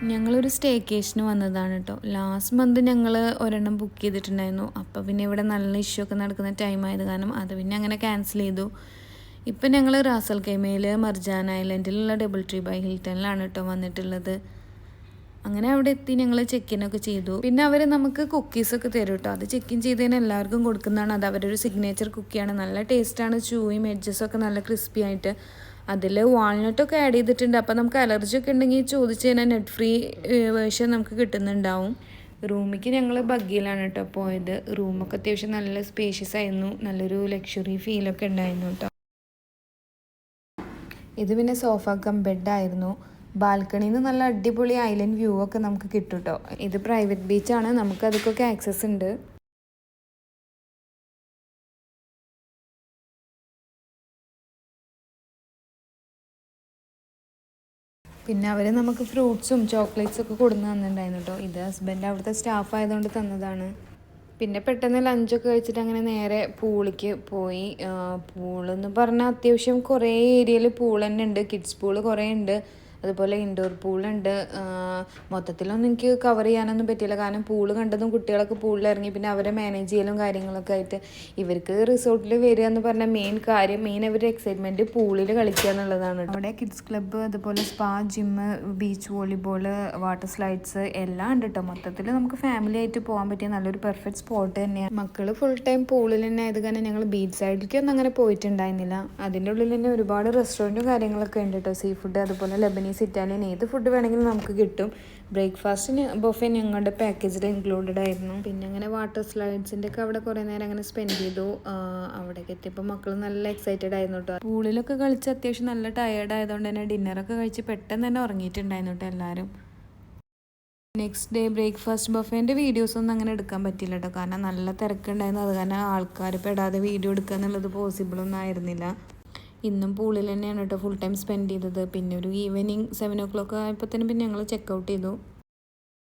ഞങ്ങളൊരു സ്റ്റേക്കേഷന് വന്നതാണ് കേട്ടോ. ലാസ്റ്റ് മന്ത് ഞങ്ങൾ ഒരെണ്ണം ബുക്ക് ചെയ്തിട്ടുണ്ടായിരുന്നു. അപ്പോൾ പിന്നെ ഇവിടെ നല്ല ഇഷ്യൂ ഒക്കെ നടക്കുന്ന ടൈം ആയത് കാരണം അത് പിന്നെ അങ്ങനെ ക്യാൻസൽ ചെയ്തു. ഇപ്പം ഞങ്ങൾ റാസൽ കൈമയിൽ മർജാൻ ഐലൻഡിലുള്ള ഡബിൾ ട്രീ ബൈ ഹിൽട്ടണിലാണ് കേട്ടോ വന്നിട്ടുള്ളത്. അങ്ങനെ അവിടെ എത്തി ഞങ്ങൾ ചെക്കിനൊക്കെ ചെയ്തു. പിന്നെ അവർ നമുക്ക് കുക്കീസൊക്കെ തരും കേട്ടോ. അത് ചെക്കിൻ ചെയ്തതിന് എല്ലാവർക്കും കൊടുക്കുന്നതാണ്. അത് അവരുടെ ഒരു സിഗ്നേച്ചർ കുക്കിയാണ്. നല്ല ടേസ്റ്റാണ്. ചൂയും എഡ്ജസൊക്കെ നല്ല ക്രിസ്പി ആയിട്ട്. അതിൽ വാൾനട്ടൊക്കെ ആഡ് ചെയ്തിട്ടുണ്ട്. അപ്പോൾ നമുക്ക് അലർജി ഒക്കെ ഉണ്ടെങ്കിൽ ചോദിച്ചു കഴിഞ്ഞാൽ നെറ്റ് ഫ്രീ വേർഷൻ നമുക്ക് കിട്ടുന്നുണ്ടാവും. റൂമിലേക്ക് ഞങ്ങൾ ബഗ്ഗിയിലാണ് കേട്ടോ പോയത്. റൂമൊക്കെ അത്യാവശ്യം നല്ല സ്പേഷ്യസ് ആയിരുന്നു. നല്ലൊരു ലക്ഷറി ഫീലൊക്കെ ഉണ്ടായിരുന്നു കേട്ടോ. ഇത് പിന്നെ സോഫ കം ബെഡായിരുന്നു. ബാൽക്കണിയിൽ നിന്ന് നല്ല അടിപൊളി ഐലൻഡ് വ്യൂ ഒക്കെ നമുക്ക് കിട്ടും കേട്ടോ. ഇത് പ്രൈവറ്റ് ബീച്ചാണ്. നമുക്ക് അതൊക്കെ ആക്സസ് ഉണ്ട്. പിന്നെ അവർ നമുക്ക് ഫ്രൂട്ട്സും ചോക്ലേറ്റ്സും ഒക്കെ കൊടുന്ന് തന്നിട്ടുണ്ടായിരുന്നു കേട്ടോ. ഇത് ഹസ്ബൻഡ് അവിടുത്തെ സ്റ്റാഫ് ആയതുകൊണ്ട് തന്നതാണ്. പിന്നെ പെട്ടെന്ന് ലഞ്ചൊക്കെ കഴിച്ചിട്ട് അങ്ങനെ നേരെ പൂളിലേക്ക് പോയി. പൂളെന്ന് പറഞ്ഞാൽ അത്യാവശ്യം കുറേ ഏരിയയിൽ പൂൾ തന്നെ ഉണ്ട്. കിഡ്സ് പൂള് കുറേ ഉണ്ട്. അതുപോലെ ഇൻഡോർ പൂളുണ്ട്. മൊത്തത്തിലൊന്നും എനിക്ക് കവർ ചെയ്യാനൊന്നും പറ്റിയില്ല. കാരണം പൂള് കണ്ടതും കുട്ടികളൊക്കെ പൂളിൽ ഇറങ്ങി. പിന്നെ അവരെ മാനേജ് ചെയ്യലും കാര്യങ്ങളൊക്കെ ആയിട്ട് ഇവർക്ക് റിസോർട്ടിൽ വരിക എന്ന് പറഞ്ഞാൽ മെയിൻ അവരുടെ എക്സൈറ്റ്മെൻറ്റ് പൂളിൽ കളിക്കുക എന്നുള്ളതാണ്. അവിടെ കിഡ്സ് ക്ലബ്ബ്, അതുപോലെ spa, gym, beach volleyball, water slides എല്ലാം ഉണ്ട് കേട്ടോ. മൊത്തത്തിൽ നമുക്ക് ഫാമിലി ആയിട്ട് പോകാൻ പറ്റിയ നല്ലൊരു പെർഫെക്റ്റ് സ്പോട്ട് തന്നെയാണ്. മക്കൾ ഫുൾ ടൈം പൂളിൽ തന്നെ ആയത് കാരണം ഞങ്ങൾ ബീച്ച് സൈഡിലേക്കൊന്നും അങ്ങനെ പോയിട്ടുണ്ടായിരുന്നില്ല. അതിൻ്റെ ഉള്ളിൽ തന്നെ ഒരുപാട് റെസ്റ്റോറൻറ്റും കാര്യങ്ങളൊക്കെ ഉണ്ട് കേട്ടോ. സീ ഫുഡ്, അതുപോലെ ലെബനീസ്, ഇറ്റാലിയൻ ഏത് ഫുഡ് വേണമെങ്കിലും നമുക്ക് കിട്ടും. ബ്രേക്ക്ഫാസ്റ്റിന് ബൊഫെ ഞങ്ങളുടെ പാക്കേജിൽ ഇൻക്ലൂഡഡ് ആയിരുന്നു. പിന്നെ അങ്ങനെ വാട്ടർ സ്ലൈഡ്സിൻ്റെ ഒക്കെ അവിടെ കുറേ നേരം അങ്ങനെ സ്പെൻഡ് ചെയ്തു. അവിടേക്ക് എത്തിയപ്പോൾ മക്കൾ നല്ല എക്സൈറ്റഡ് ആയിരുന്നു കേട്ടോ. പൂളിലൊക്കെ കളിച്ച് അത്യാവശ്യം നല്ല ടയേർഡ് ആയതുകൊണ്ട് തന്നെ ഡിന്നറൊക്കെ കഴിച്ച് പെട്ടെന്ന് തന്നെ ഉറങ്ങിയിട്ടുണ്ടായിരുന്നു കേട്ടോ എല്ലാവരും. നെക്സ്റ്റ് ഡേ ബ്രേക്ക്ഫാസ്റ്റ് ബൊഫേൻ്റെ വീഡിയോസൊന്നും അങ്ങനെ എടുക്കാൻ പറ്റില്ല കേട്ടോ. കാരണം നല്ല തിരക്കുണ്ടായിരുന്നു. അത് കാരണം ആൾക്കാർ പെടാതെ വീഡിയോ എടുക്കുക എന്നുള്ളത് പോസിബിളൊന്നും ആയിരുന്നില്ല. ഇന്നും പൂളിൽ തന്നെയാണ് കേട്ടോ ഫുൾ ടൈം സ്പെൻഡ് ചെയ്തത്. പിന്നെ ഒരു ഈവനിങ് 7 o'clock ആയപ്പോൾ തന്നെ പിന്നെ ഞങ്ങൾ ചെക്ക് ഔട്ട് ചെയ്തു.